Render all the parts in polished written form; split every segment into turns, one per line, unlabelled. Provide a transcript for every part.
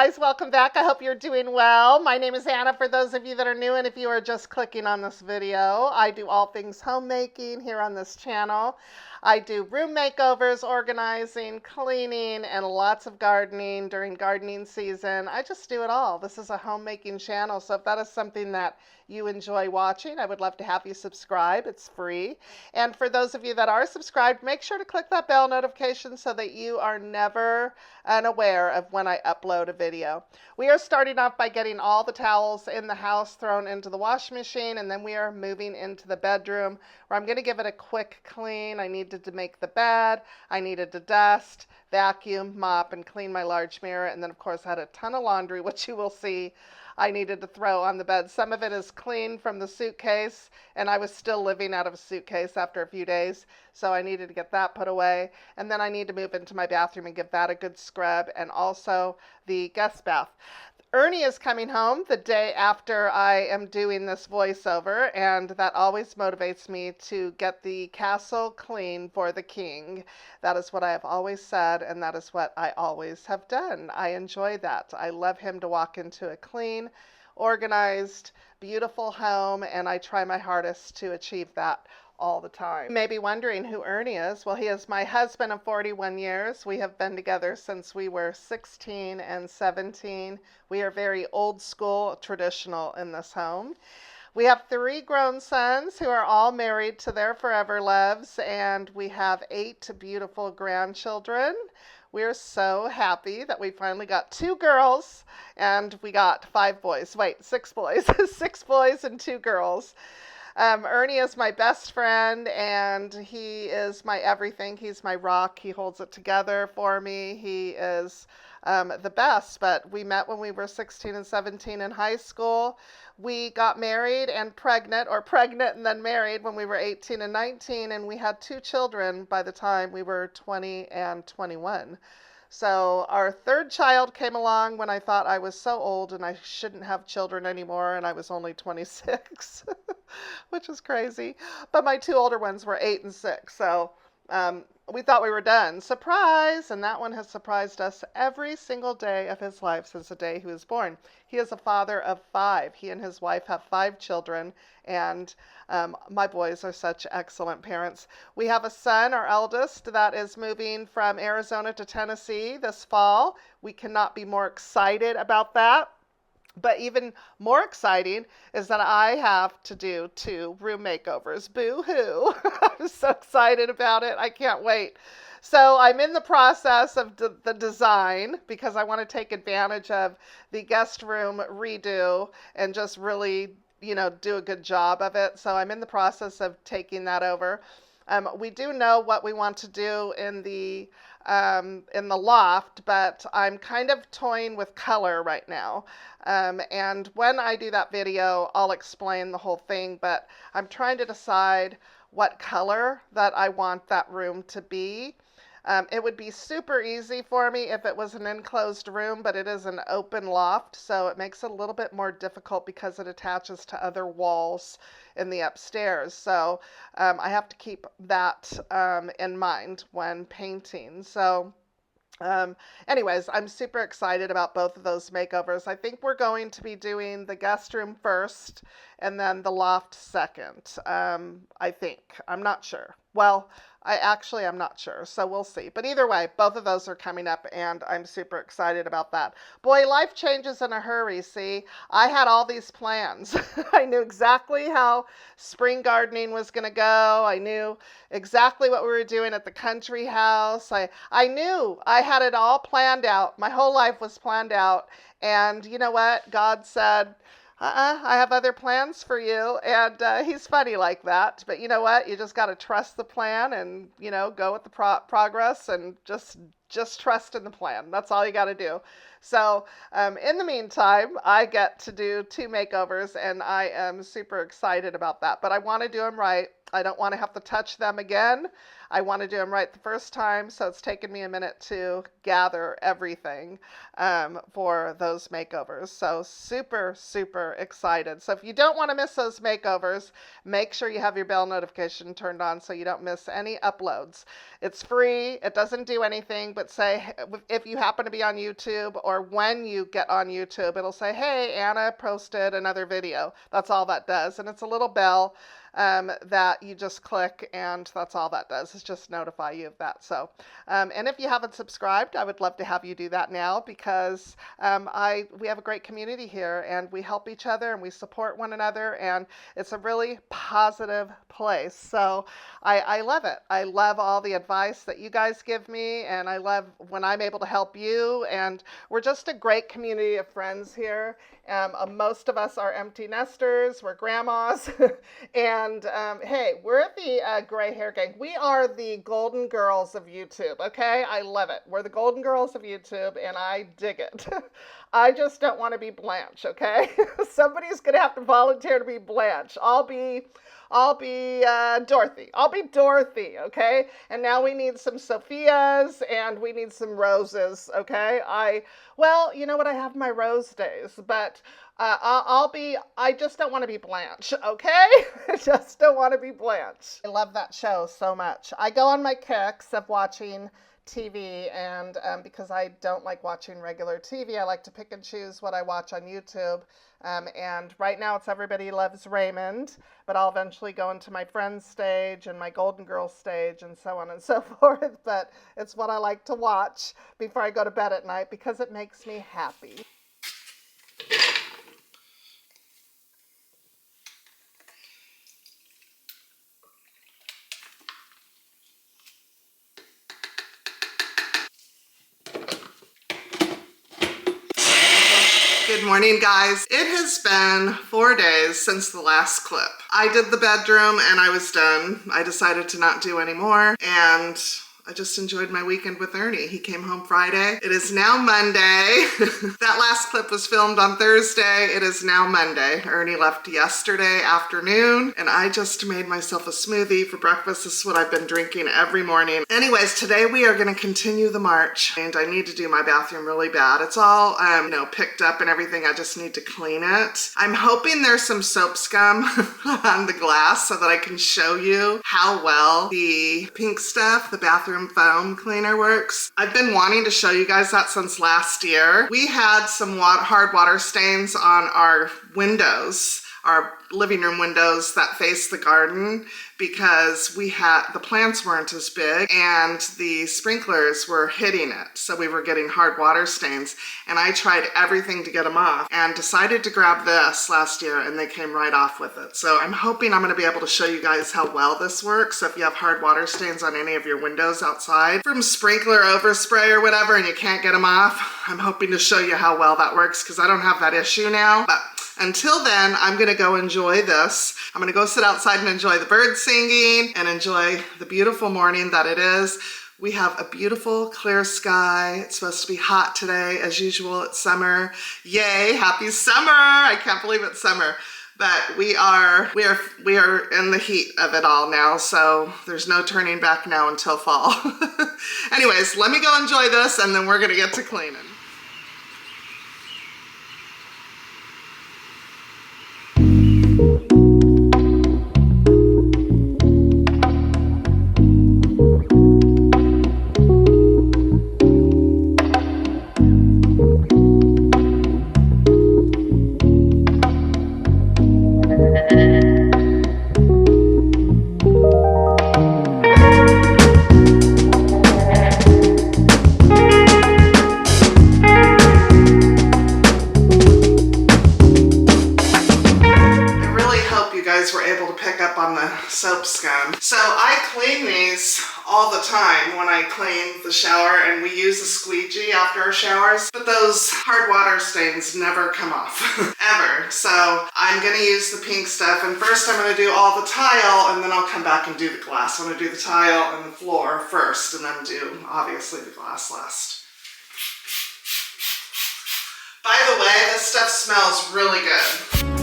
guys, welcome back. I hope you're doing well. My name is Anna for those of you that are new, and if you are just clicking on this video, I do all things homemaking here on this channel. I do room makeovers, organizing, cleaning, and lots of gardening during gardening season. I just do it all. This is a homemaking channel, so if that is something that you enjoy watching, I would love to have you subscribe. It's free. And for those of you that are subscribed, make sure to click that bell notification so that you are never unaware of when I upload a video. We are starting off by getting all the towels in the house thrown into the washing machine, and then we are moving into the bedroom where I'm going to give it a quick clean. I needed to make the bed. I needed to dust, vacuum, mop, and clean my large mirror. And then, of course, I had a ton of laundry, which you will see I needed to throw on the bed. Some of it is clean from the suitcase, and I was still living out of a suitcase after a few days, so I needed to get that put away. And then I need to move into my bathroom and give that a good scrub, and also the guest bath. Ernie is coming home the day after I am doing this voiceover, and that always motivates me to get the castle clean for the king. That is what I have always said, and that is what I always have done. I enjoy that. I love him to walk into a clean, organized, beautiful home, and I try my hardest to achieve that all the time. You may be wondering who Ernie is. Well, he is my husband of 41 years. We have been together since we were 16 and 17. We are very old school, traditional in this home. We have 3 grown sons who are all married to their forever loves, and we have 8 beautiful grandchildren. We are so happy that we finally got 2 girls and we got 5 boys. Wait, 6 boys. 6 boys and 2 girls. Ernie is my best friend, and he is my everything. He's my rock. He holds it together for me. He is the best, but we met when we were 16 and 17 in high school. We got married and pregnant, or pregnant and then married when we were 18 and 19, and we had 2 children by the time we were 20 and 21. So our 3rd child came along when I thought I was so old and I shouldn't have children anymore, and I was only 26, which is crazy. But my 2 older ones were 8 and 6, so we thought we were done. Surprise! And that one has surprised us every single day of his life since the day he was born. He is a father of 5. He and his wife have 5 children, and my boys are such excellent parents. We have a son, our eldest, that is moving from Arizona to Tennessee this fall. We cannot be more excited about that. But even more exciting is that I have to do 2 room makeovers. Boo-hoo. I'm so excited about it. I can't wait. So I'm in the process of the design because I want to take advantage of the guest room redo and just really, do a good job of it. So I'm in the process of taking that over. We do know what we want to do in the loft, but I'm kind of toying with color right now. And when I do that video, I'll explain the whole thing, but I'm trying to decide what color that I want that room to be. It would be super easy for me if it was an enclosed room, but it is an open loft, so it makes it a little bit more difficult because it attaches to other walls in the upstairs. So I have to keep that in mind when painting. So anyways, I'm super excited about both of those makeovers. I think we're going to be doing the guest room first and then the loft second. I think. I'm not sure. Well, I'm not sure, so we'll see. But either way, both of those are coming up, and I'm super excited about that. Boy, life changes in a hurry, see? I had all these plans. I knew exactly how spring gardening was going to go. I knew exactly what we were doing at the country house. I knew I had it all planned out. My whole life was planned out. And you know what? God said, I have other plans for you. And he's funny like that. But you know what? You just got to trust the plan and, go with the progress and just trust in the plan. That's all you got to do. So in the meantime, I get to do 2 makeovers, and I am super excited about that. But I want to do them right. I don't want to have to touch them again. I want to do them right the first time, so it's taken me a minute to gather everything for those makeovers. So super, super excited. So if you don't want to miss those makeovers, make sure you have your bell notification turned on so you don't miss any uploads. It's free. It doesn't do anything but say, if you happen to be on YouTube or when you get on YouTube, it'll say, hey, Anna posted another video. That's all that does. And it's a little bell that you just click, and that's all that does, is just notify you of that. So, and if you haven't subscribed, I would love to have you do that now, because we have a great community here, and we help each other, and we support one another, and it's a really positive place. So I love it. I love all the advice that you guys give me, and I love when I'm able to help you, and we're just a great community of friends here. Most of us are empty nesters, we're grandmas, and hey, we're the Gray Hair Gang. We are the golden girls of YouTube, okay? I love it. We're the golden girls of YouTube, and I dig it. I just don't want to be Blanche, okay? Somebody's going to have to volunteer to be Blanche. I'll be Dorothy. I'll be Dorothy, okay? And now we need some Sophias, and we need some Roses, okay? Well, you know what? I have my Rose days, but I just don't want to be Blanche, okay? I just don't want to be Blanche. I love that show so much. I go on my kicks of watching TV, and because I don't like watching regular TV, I like to pick and choose what I watch on YouTube. And right now it's Everybody Loves Raymond, but I'll eventually go into my Friends stage and my Golden Girls stage and so on and so forth. But it's what I like to watch before I go to bed at night because it makes me happy. Good morning, guys. It has been 4 days since the last clip. I did the bedroom and I was done. I decided to not do any more, and I just enjoyed my weekend with Ernie. He came home Friday. It is now Monday. That last clip was filmed on Thursday. It is now Monday. Ernie left yesterday afternoon, and I just made myself a smoothie for breakfast. This is what I've been drinking every morning. Anyways, today we are gonna continue the march, and I need to do my bathroom really bad. It's all, you know, picked up and everything. I just need to clean it. I'm hoping there's some soap scum on the glass so that I can show you how well the pink stuff, the bathroom foam cleaner, works. I've been wanting to show you guys that since last year. We had some hard water stains on our windows, our living room windows that face the garden, because the plants weren't as big and the sprinklers were hitting it. So we were getting hard water stains, and I tried everything to get them off and decided to grab this last year, and they came right off with it. So I'm hoping I'm gonna be able to show you guys how well this works. So if you have hard water stains on any of your windows outside from sprinkler overspray or whatever and you can't get them off, I'm hoping to show you how well that works, because I don't have that issue now. But until then, I'm gonna go enjoy this. I'm gonna go sit outside and enjoy the birds singing and enjoy the beautiful morning that it is. We have a beautiful clear sky. It's supposed to be hot today. As usual, it's summer. Yay, happy summer. I can't believe it's summer. But we are in the heat of it all now, so there's no turning back now until fall. Anyways, let me go enjoy this, and then we're gonna get to cleaning. Soap scum. So I clean these all the time when I clean the shower, and we use a squeegee after our showers, but those hard water stains never come off, ever. So I'm gonna use the pink stuff, and first I'm gonna do all the tile, and then I'll come back and do the glass. I'm gonna do the tile and the floor first, and then do, obviously, the glass last. By the way, this stuff smells really good.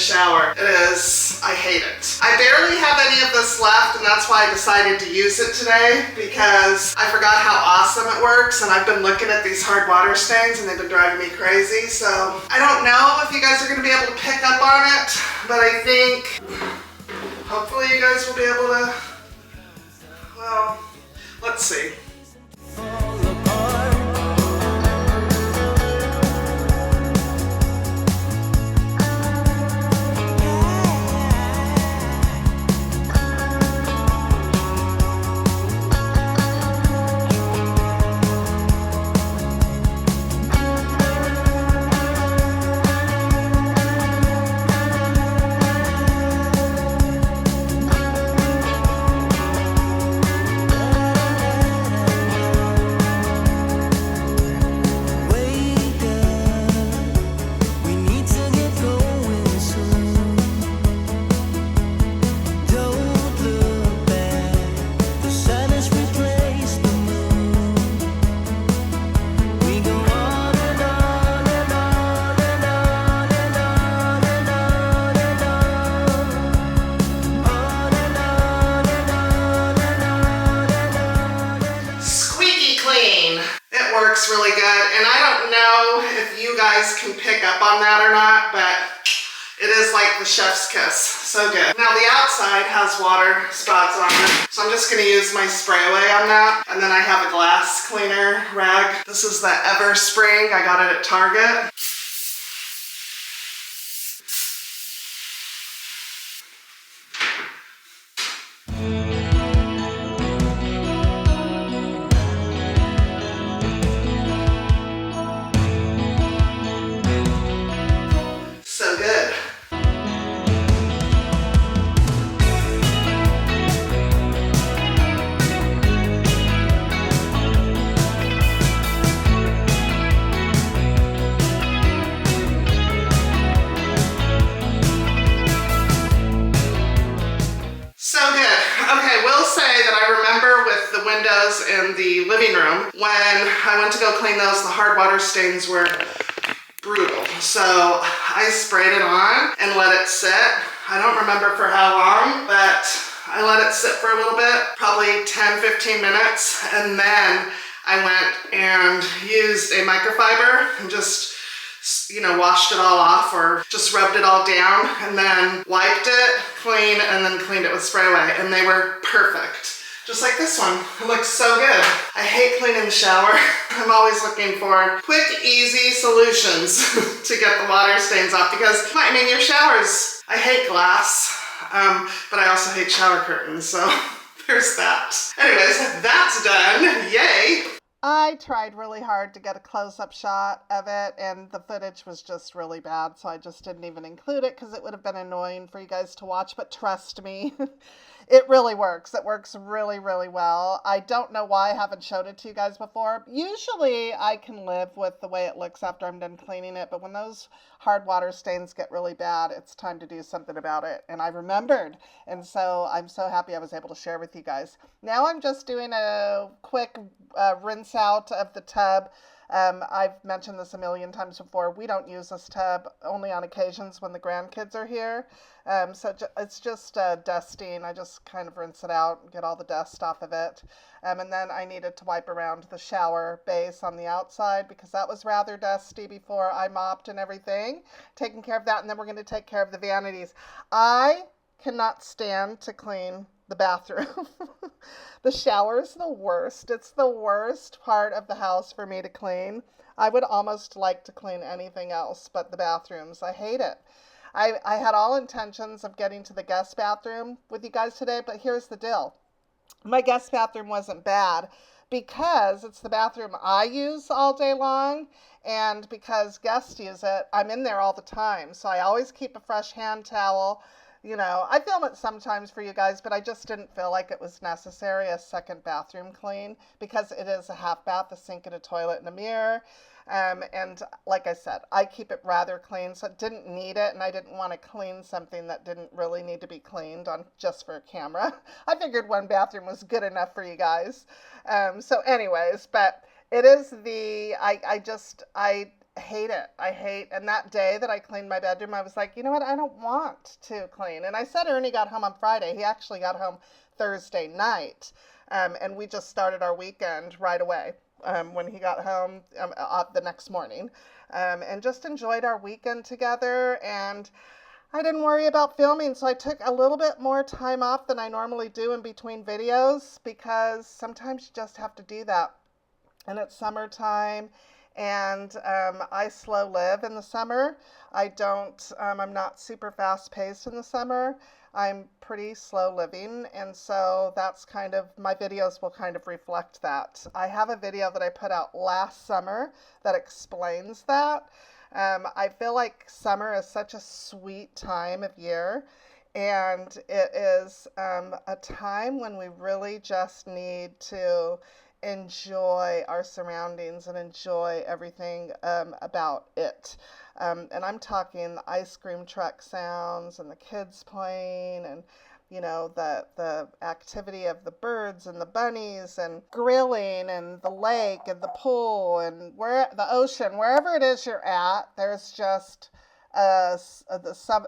shower. I hate it. I barely have any of this left, and that's why I decided to use it today, because I forgot how awesome it works, and I've been looking at these hard water stains and they've been driving me crazy. So I don't know if you guys are going to be able to pick up on it, but I think hopefully you guys will be able to, well, let's see. Really good, and I don't know if you guys can pick up on that or not, but it is like the chef's kiss. So good. Now the outside has water spots on it, so I'm just going to use my spray away on that, and then I have a glass cleaner rag. This is the Ever Spring. I got it at Target. Windows in the living room. When I went to go clean those, the hard water stains were brutal. So I sprayed it on and let it sit. I don't remember for how long, but I let it sit for a little bit, probably 10-15 minutes, and then I went and used a microfiber and just, you know, washed it all off, or just rubbed it all down, and then wiped it clean, and then cleaned it with spray away, and they were perfect. Just like this one. It looks so good. I hate cleaning the shower. I'm always looking for quick, easy solutions to get the water stains off, because, I mean, your showers, I hate glass, but I also hate shower curtains, so there's that. Anyways, that's done. Yay! I tried really hard to get a close-up shot of it, and the footage was just really bad, so I just didn't even include it because it would have been annoying for you guys to watch, but trust me, it really works. It works really, really well. I don't know why I haven't showed it to you guys before. Usually I can live with the way it looks after I'm done cleaning it, but when those hard water stains get really bad, it's time to do something about it. And I remembered, and so I'm so happy I was able to share with you guys. Now I'm just doing a quick rinse out of the tub. I've mentioned this a million times before. We don't use this tub, only on occasions when the grandkids are here. So it's just dusting. I just kind of rinse it out and get all the dust off of it. And then I needed to wipe around the shower base on the outside because that was rather dusty before I mopped and everything. Taking care of that, and then we're going to take care of the vanities. I cannot stand to clean the bathroom. The shower is the worst. It's the worst part of the house for me to clean. I would almost like to clean anything else but the bathrooms. I hate it. I had all intentions of getting to the guest bathroom with you guys today, but here's the deal. My guest bathroom wasn't bad because it's the bathroom I use all day long, and because guests use it, I'm in there all the time. So I always keep a fresh hand towel. You know, I film it sometimes for you guys, but I just didn't feel like it was necessary, a second bathroom clean, because it is a half bath, a sink and a toilet and a mirror. And like I said, I keep it rather clean, so it didn't need it, and I didn't want to clean something that didn't really need to be cleaned on just for a camera. I figured one bathroom was good enough for you guys. So anyways, but it is I hate it. And that day that I cleaned my bedroom, I was like, you know what? I don't want to clean. And I said Ernie got home on Friday. He actually got home Thursday night. And we just started our weekend right away when he got home the next morning. And just enjoyed our weekend together. And I didn't worry about filming, so I took a little bit more time off than I normally do in between videos, because sometimes you just have to do that. And it's summertime, and I slow live in the summer. I'm not super fast paced in the summer. I'm pretty slow living, and so that's kind of, my videos will kind of reflect that. I have a video that I put out last summer that explains that. I feel like summer is such a sweet time of year, and it is a time when we really just need to enjoy our surroundings and enjoy everything about it. And I'm talking the ice cream truck sounds and the kids playing, and you know, the activity of the birds and the bunnies, and grilling, and the lake and the pool and the ocean, wherever it is you're at, there's just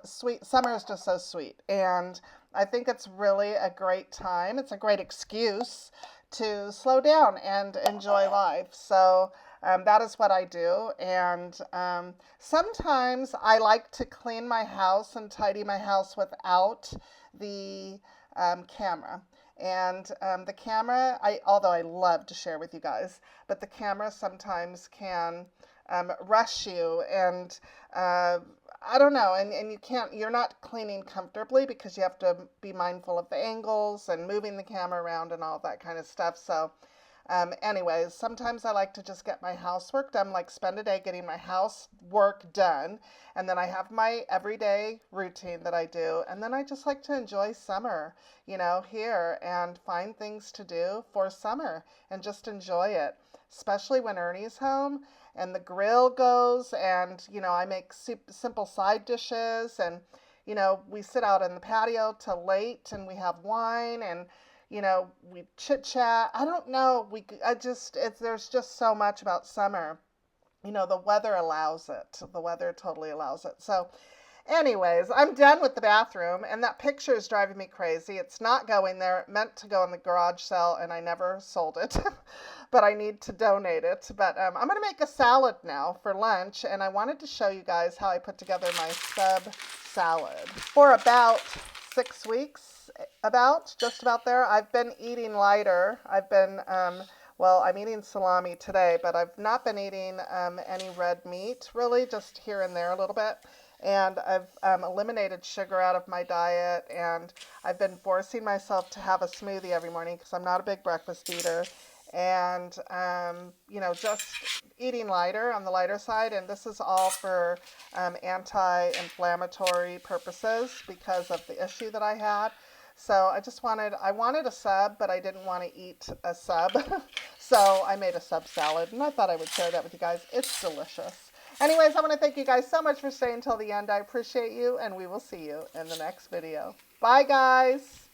sweet. Summer is just so sweet, and I think it's really a great time. It's a great excuse to slow down and enjoy life. So that is what I do. And sometimes I like to clean my house and tidy my house without the camera. And the camera, although I love to share with you guys, but the camera sometimes can rush you, and I don't know, and you're not cleaning comfortably because you have to be mindful of the angles and moving the camera around and all that kind of stuff. So anyways, sometimes I like to just get my housework done, like spend a day getting my housework done, and then I have my everyday routine that I do, and then I just like to enjoy summer, you know, here, and find things to do for summer and just enjoy it, especially when Ernie's home and the grill goes, and you know, I make simple side dishes, and you know, we sit out in the patio till late, and we have wine, and you know, we chit chat. I don't know. There's just so much about summer. You know, the weather allows it. The weather totally allows it. So anyways, I'm done with the bathroom, and that picture is driving me crazy. It's not going there. It meant to go in the garage sale, and I never sold it, but I need to donate it. But I'm going to make a salad now for lunch, and I wanted to show you guys how I put together my sub salad. For about 6 weeks, just about there, I've been eating lighter. I've been, I'm eating salami today, but I've not been eating any red meat, really, just here and there a little bit. And I've eliminated sugar out of my diet, and I've been forcing myself to have a smoothie every morning because I'm not a big breakfast eater. And, you know, just eating lighter, on the lighter side. And this is all for anti-inflammatory purposes because of the issue that I had. So I wanted a sub, but I didn't want to eat a sub. So I made a sub salad, and I thought I would share that with you guys. It's delicious. Anyways, I want to thank you guys so much for staying until the end. I appreciate you, and we will see you in the next video. Bye, guys.